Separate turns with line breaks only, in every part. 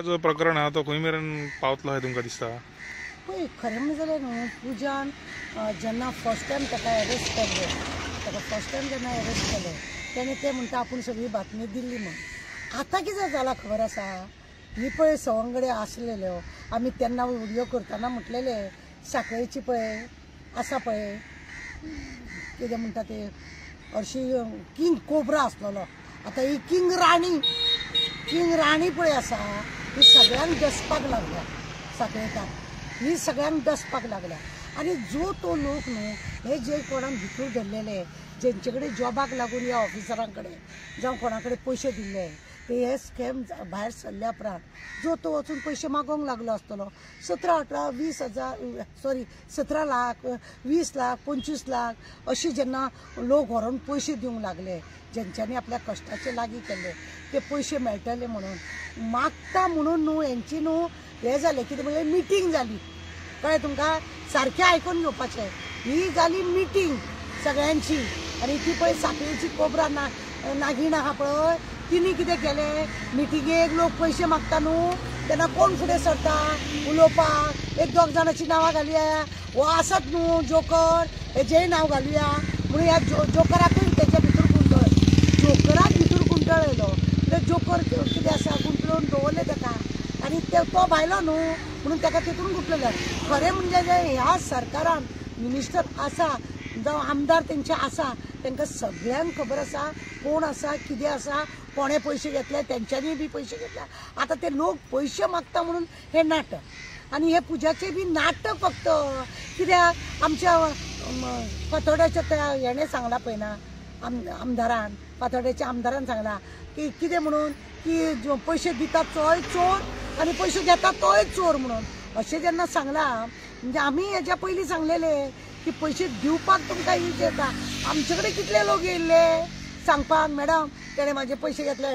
जो प्रकरण हा तो खंय मेरेन पावतलो हे तुमकां दिसता?
पळय खरें म्हणलें जाल्यार न्हू पुजान जेन्ना फर्स्ट टायम ताका अरेस्ट केल्लें ताका फर्स्ट टायम जेन्ना अरेस्ट केलें तेणें तें म्हणटा आपूण सगळी बातमी दिल्ली म्हण। आतां कितें जालां खबर आसा, ही पळय सवंगडे आसलेल्यो आमी तेन्ना व्हिडियो करतना म्हटलेले साखळेची पळय आसा पळय कितें म्हणटा ते हरशी किंग कोब्रा आसलेलो, आतां ही किंग राणी पळय आसा ही सगळ्यांक दसपाक लागल्या साखळेकार, ही सगळ्यांक दसपाक लागल्या। आनी जो तो लोक न्हू हे जे कोणाक भितर धरलेले जेंचे कडेन जॉबाक लागून ह्या ऑफिसरां कडेन जावं कोणा कडेन पयशे दिल्ले ते हे स्कॅम भायर सरल्या उपरांत जो तो वचून पयशे मागोंक लागलो आसतलो। 17 लाख 20 लाख 25 लाख अशी जेन्ना लोक व्हरून पयशे दिवंक लागले जेंच्यांनी आपल्या कश्टाचे लागीं केले ते पयशे मेळटले म्हणून मागता म्हणून न्हू हेंची न्हू हे जालें कितें म्हणजे मिटींग जाली कळ्ळें तुमकां, सारकें आयकून घेवपाचें। ही जाली मिटींग सगळ्यांची आनी ती पळय साखळेची कोब्रा नागीण आहा पळय तिणी कितें केलें मिटिंगेक लोक पयशे मागता न्हू तेन्ना कोण फुडें सरता उलोवपाक, एक दोग जाणांची नांवां घालुया वो आसत न्हू जोकर हेजेंय नांव घालुया म्हणून ह्या जोकराकूय तेच्या भितर जोकराक भितर गुंतळयलो ते जोकर कितें आसा गुंतळून दवरले ताका आनी तो भायलो न्हू म्हणून ताका तितून गुंतलेलो। खरें म्हणजे जे ह्या सरकारान मिनिस्टर आसा जावं आमदार तेंचे आसा तांकां सगळ्यांक खबर आसा कोण आसा कितें आसा कोणे पयशे घेतले तेंच्यांनी बी पयशे घेतल्या। आतां ते लोक पयशे मागता म्हणून हे नाटक आनी हे पुजाचे बी नाटक फक्त कित्याक आमच्या फातोड्याच्या त्या हेणें सांगला पळय ना आमदारान फातोड्याच्या आमदारान सांगला की कितें म्हणून की पयशे दिता तोय चोर आनी पयशे घेता तोय चोर म्हणून अशें जेन्ना सांगला म्हणजे आमी हेज्या पयलीं सांगलेले की पयशे दिवपाक तुमकां हीच येता। आमचे कडेन कितले लोक येयल्ले सांगपाक मॅडम तेणें म्हाजे पयशे घेतले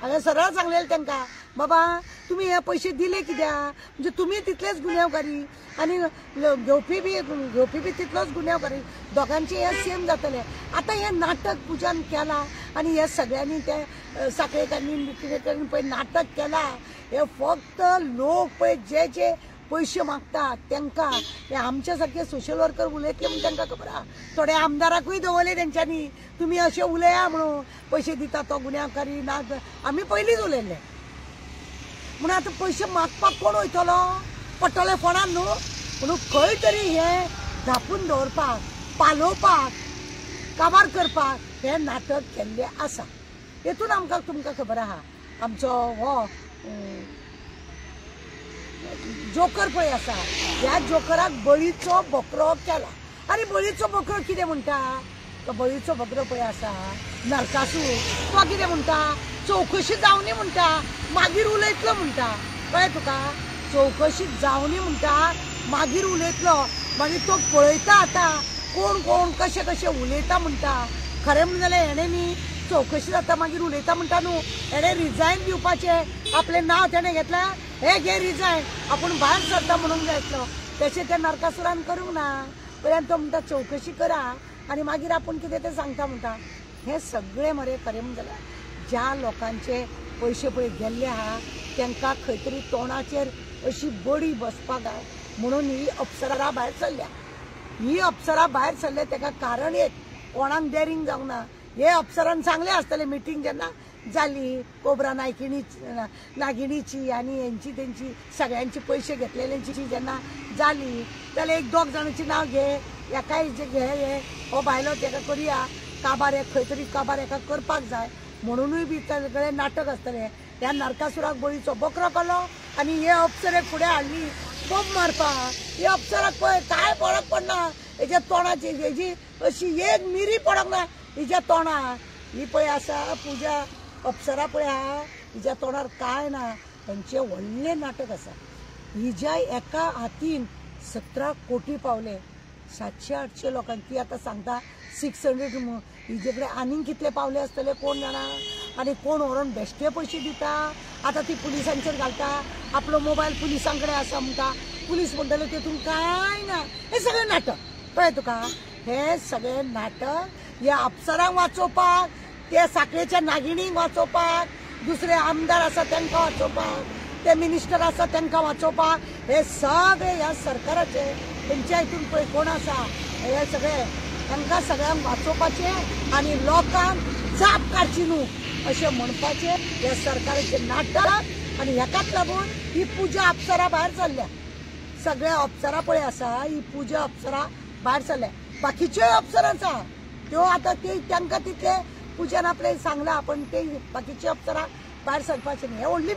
हांवें सरळ सांगलेलें तांकां बाबा तुमी हे पयशे दिले कित्याक म्हणजे तुमी तितलेच गुन्यांवकारी आनी घेवपी बी तितलोच गुन्यांवकारी दोगांचें हें सेम जातलें। आतां हें नाटक पुजान केलां आनी हे सगळ्यांनी ते साखळेकारांनी कितें पळय नाटक केलां हे फक्त लोक पळय जे पयशे मागतात तांकां हे आमच्या सारके सोशल वर्कर उलयतले म्हणून तांकां खबर आहा थोडे आमदाराकूय दवरले तेंच्यांनी तुमी अशें उलया म्हणून पयशे दिता तो गुन्यांवकारी ना आमी पयलींच उलयल्ले म्हणून आतां पयशे मागपाक कोण वयतलो पडटले फोंडान न्हू म्हणून खंय तरी हे धापून दवरपाक पालोवपाक काबार करपाक हे नाटक केल्लें आसा। हेतून आमकां तुमकां खबर आहा आमचो हो जोकर पळय आसा ह्या जोकराक बळीचो बकरो केला आनी बळीचो बकरो कितें म्हणटा तो बळीचो बकरो पळय आसा नरकासूर तो कितें म्हणटा चौकशी जावनी म्हणटा मागीर उलयतलो म्हणटा कळ्ळें तुका चौकशी जावनी म्हणटा मागीर उलयतलो मागीर तो पळयता आतां कोण कोण कशें कशें उलयता म्हणटा खरें म्हणलें जाल्यार हेणें न्ही चौकशी जाता मागीर उलयता म्हणटा न्हू हेणें रिजायन दिवपाचें आपलें नांव तेणें घेतलां हे घे रिजायन आपूण भायर सरता म्हणून घेतलो तशें ते नरकासुरान करूंक ना पळय तो म्हणटा चौकशी करा आनी मागीर आपूण कितें तें सांगता म्हणटा हें सगळें मरे खरें म्हणजे जाल्यार ज्या लोकांचे पयशे पळय गेल्ले आहा तांकां खंय तरी तोंडाचेर अशी बडी बसपाक जाय म्हणून ही अप्सरा भायर सरल्या ही अप्सरा भायर सरले ताका कारण एक कोणाक डेरिंग जावंक ना हे अप्सरान सांगलें आसतलें मिटींग जेन्ना जाली कोब्रा नागिणीची आनी हेंची तेंची सगळ्यांची पयशे घेतलेल्यांची जेन्ना जाली जाल्यार एक दोग जाणांची नांव घे एकाय जे घे हे हो भायलो ताका करुया काबार एक खंय तरी काबार एका करपाक जाय म्हणूनय बी सगळें नाटक आसतलें। ह्या नरकासुराक बळीचो बकरो केलो आनी हे अप्सरेक फुडें हाडली कोब मारपाक ही अप्सराक पळय कांय फरक पडना हेज्या तोंडाची हेजी अशी एक मिरी पडोंक ना हिच्या तोंडार ही पळय आसा पुजा अप्सरा पळय आहा हिच्या तोंडार कांय ना हेंचें व्हडलें नाटक आसा। हिज्या एका हातीन 17 कोटी पावले 700-800 लोकांक ती आतां सांगता 600 हिजे कडेन आनीक कितले पावले आसतले कोण जाणा आनी कोण व्हरून बेश्टे पयशे दिता आतां ती पुलिसांचेर घालता आपलो मोबायल पुलिसां कडेन आसा म्हणटा पुलीस म्हणटले तेतून कांय ना हें सगळें नाटक कळ्ळें तुका हे सगळें नाटक ह्या अप्सरांक वाचोवपाक ते साखळेच्या नागिणींक वाचोवपाक दुसरे आमदार आसा तांकां वाचोवपाक ते मिनिस्टर आसा तांकां वाचोवपाक हे सगळे ह्या सरकाराचे तेंच्या हितून पळय कोण आसा हे सगळे तांकां सगळ्यांक वाचोवपाचे आनी लोकांक जाप काडची न्हू अशें म्हणपाचें ह्या सरकाराचे नाटक। आनी हेकाच लागून ही पुजा अप्सरा भायर सरल्या, सगळे अप्सरा पळय आसा ही पुजा अप्सरा भायर सरल्या, बाकीच्योय अप्सरा आसा त्यो आतां ते तांकां तितले पुजन आपले सांगला पण ते बाकीचे अप्सरा भायर सरपाचे न्ही। हे व्हडली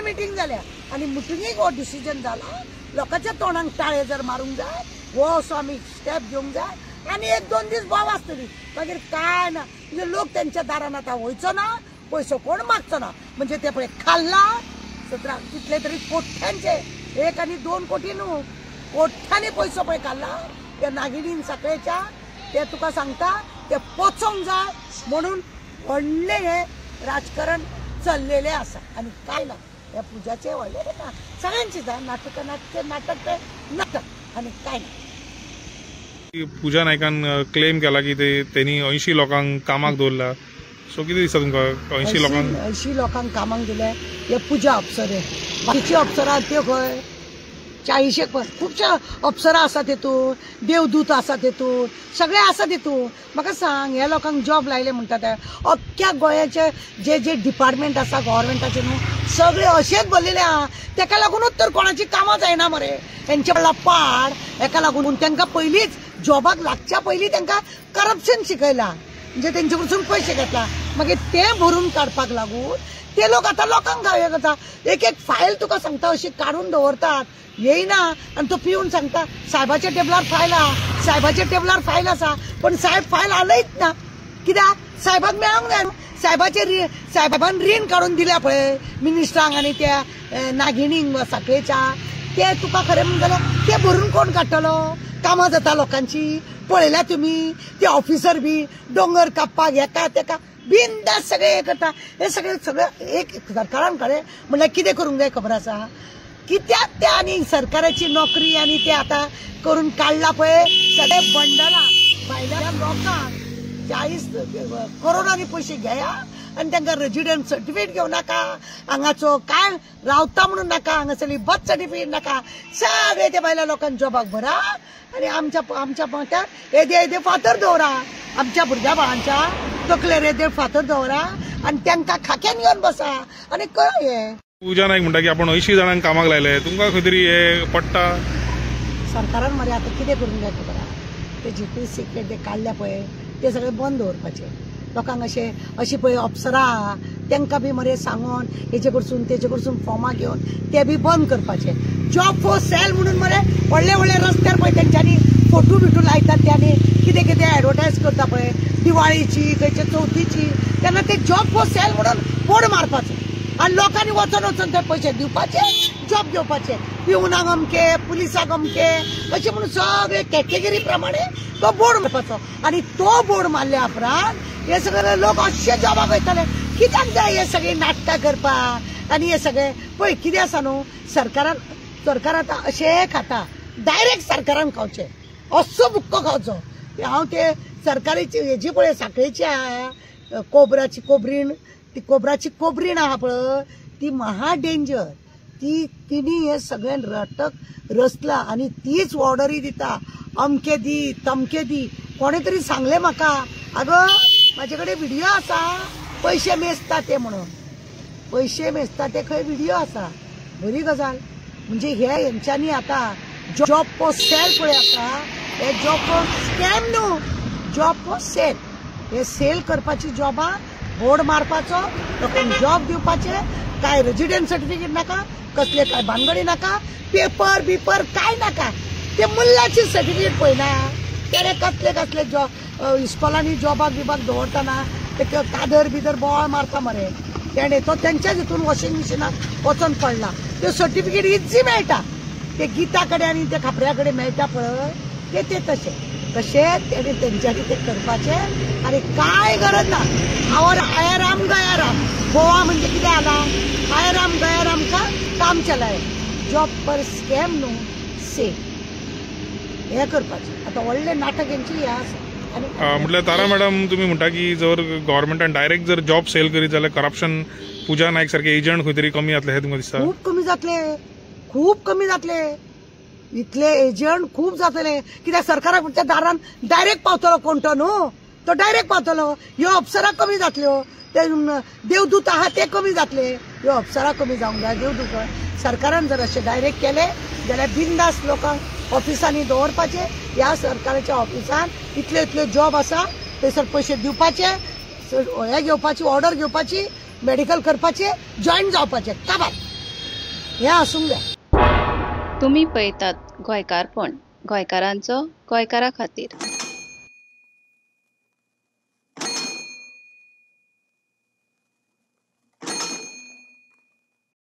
मिटींग जाल्या आनी मिटिंगेक हो डिसिजन जाला लोकांच्या तोंडाक ताळे जर मारूंक जाय हो असो आमी स्टेप घेवंक जाय आनी 1-2 दीस बोवाळ आसतली मागीर काय ना म्हणजे लोक त्यांच्या दारान आतां वयचो ना पयसो कोण मागचो ना म्हणजे ते पळय खाल्ला 17 कितले तरी कोट्यांचे 1 आनी 2 कोटी न्हू कोट्यांनी पयसो पळय खाल्ला त्या नागिणीन साखळेच्या ते तुका सांगता ते पोचोंक जाय म्हणून व्हडले हे राजकारण चल्लेले आसा आनी काय ना ह्या पुजाचे व्हडले ना सगळ्यांची जाय नाटक आनी काय ना।
पूजा नायकान क्लेम केला की त्यांनी 80 लोकांक कामाक दवरला सो कितें दिसता तुमकां 80
लोकांक कामाक दिले हे पुजा अप्सरे बाकीचे अप्सरा त्यो खंय 40 खुबशे अप्सरा आसा तेतून देवदूत आसा तेतून सगळे आसा तेतून म्हाका सांग ह्या लोकांक जॉब लायले म्हणटा ते अख्ख्या गोंयाचे जे डिपार्टमेंट आसा गव्हर्मेंटाचे न्हू सगळे अशेंच भरलेले आहा तेका लागूनच तर कोणाची कामां जायना मरे हेंचे पडला पाड हेका लागून तांकां पयलींच जॉबाक लागच्या पयलीं तांकां करप्शन शिकयलां म्हणजे तेंचे कडसून पयशे घेतला मागीर ते भरून काडपाक लागून ते लोक आतां लोकांक हे करता एक फायल तुका सांगता अशी काडून दवरतात येईना आणि तो पिऊन सांगता साहेबाच्या टेबलार फायल आसा पण साहेब फायल आलयच ना कित्याक साहेबाक मेळोंक जाय साहेबान रीण काडून दिल्या पळय मिनिस्टरांक आनी त्या नागिणींक साखळेच्या ते तुका खरें म्हणटलें ते भरून कोण काडटलो कामां जाता लोकांची पळयल्या तुमी ते ऑफिसर बी दोंगर कापपाक हेका तेका बिनदास सगळे हे करता हे सगळें एक सरकारान कळ्ळें म्हणल्यार कितें करूंक जाय खबर आसा कित्याक ते आनी सरकाराची नोकरी आनी ते आतां करून काडला पळय सगळे बंडला भायल्या लोकांक 40 करोडांनी पयशे घेया आनी तांकां रेजिडेंट सर्टिफिकेट घेवं नाका हांगाचो काय रावता म्हणून नाका हांगासरली बर्थ सर्टिफिकेट नाका सगळे ते भायल्या लोकांक जॉबाक भरा आनी आमच्या पोटार येदे फातर दवरा आमच्या भुरग्या बाळांच्या तकलेर येदे फातर दवरा आनी तांकां खाक्यान घेवन बसा आनी कळय हे
पूजा नायक म्हणटा की आपण 80 जाणांक कामाक लायले तुमकां खंय तरी हे पडटा
सरकारान मरे आतां कितें करूंक जाय खबर आहा ते जीपी सिक्रेट ते काडल्या पळय ते सगळे बंद दवरपाचे लोकांक अशी पळय अप्सरा तांकां बी मरे सांगून हेजे कडसून फॉर्मां घेवन ते बी बंद करपाचे जॉब फॉर सेल म्हणून मरे व्हडले रस्त्यार पळय तेंच्यांनी फोटो बिटू लायतात त्यांनी कितें एडवर्टायज करता पळय दिवाळीची खंयच्या चवथीची तेन्ना ते जॉब फॉर सेल म्हणून बोर्ड मारपाचो आनी लोकांनी वचून ते पयशे दिवपाचे जॉब घेवपाचे पिवनाक अमके पुलिसाक अमके अशें म्हणून सगळे कॅटेगरी प्रमाणे तो बोर्ड मारपाचो आनी तो बोर्ड मारल्या उपरांत हे सगळे लोक अशे जॉबाक वयताले कित्याक जाय हे सगळी नाटकां करपाक आनी हे सगळे पळय कितें आसा न्हू सरकार आतां अशें खाता डायरेक्ट सरकारान खावचे असो बुक्को खावचो हांव ते सरकारीची हेजी पळय साखळेची आहा कोबराची कोबरीण आहा पळय ती महा डेंजर तिणी हे सगळे रटक रचला आनी तीच ऑर्डरी दिता अमके दी तमके दी कोणे तरी सांगले म्हाका आगो म्हाजे कडेन व्हिडिओ आसा पयशे मेजता ते म्हणून पयशे मेजता ते खंय व्हिडिओ आसा बरी गजाल म्हणजे हेंच्यांनी आतां जॉब फॉर सेल पळय आसा हे जॉब फॉर स्कॅम न्हू जॉब फॉर सेल हे सेल करपाची जॉबां बोर्ड मारपाचो लोकांक जॉब दिवपाचे काय रेजिडेंट सर्टिफिकेट नाका कसले काय भानगडी नाका पेपर काय नाका ते मुल्लाची सर्टिफिकेट पळयना तेणे कसले इस्कॉलांनी जॉबाक बिबाक दवरतना ते कादर बिदर बोवाळ मारता मरे तेणे तो तेंच्याच हितून वॉशिंग मशिनाक वचून पडला ते सर्टिफिकेट इजी मेळटा ते गीता कडेन आनी ते खापऱ्या कडेन मेळटा पळय ते तशें तेणे तेंच्यांनी ते करपाचे आनी काय गरज ना आवर आयाराम गयाराम गोवा म्हणजे कितें जालां आयाराम गयाराम का काम चलाय जॉब पर स्कॅम न्हू से हे करपाचें आतां व्हडले नाटक हेंची हे आसा आनी
म्हटल्यार तारा मॅडम तुम्ही म्हणटा की जर गव्हर्मेंटान डायरेक्ट जर जॉब सेल करीत जाल्यार करप्शन पुजा नायक सारखे एजंट खंय तरी कमी जातले हे तुमकां दिसता?
खूप कमी जातले इतले एजंट खूप जातले कित्याक सरकाराच्या दारान डायरेक्ट पावतलो कोण तो न्हू तो डायरेक्ट पावतलो ह्यो अप्सरा कमी जातल्यो ते देवदूत आहा ते कमी जातले ह्यो अप्सरा कमी जावंक जाय देवदूत सरकारान जर अशें डायरेक्ट केले जाल्यार बिनदास लोकांक ऑफिसांनी दवरपाचे ह्या सरकाराच्या ऑफिसान इतले जॉब आसा थंयसर पयशे दिवपाचे हे घेवपाची ऑर्डर घेवपाची मेडिकल करपाचे जॉईन जावपाचे काबार हे आसूंक जाय।
तुम्ही पळयतात गोंयकारपण गोंयकारांचो गोंयकारा खातीर।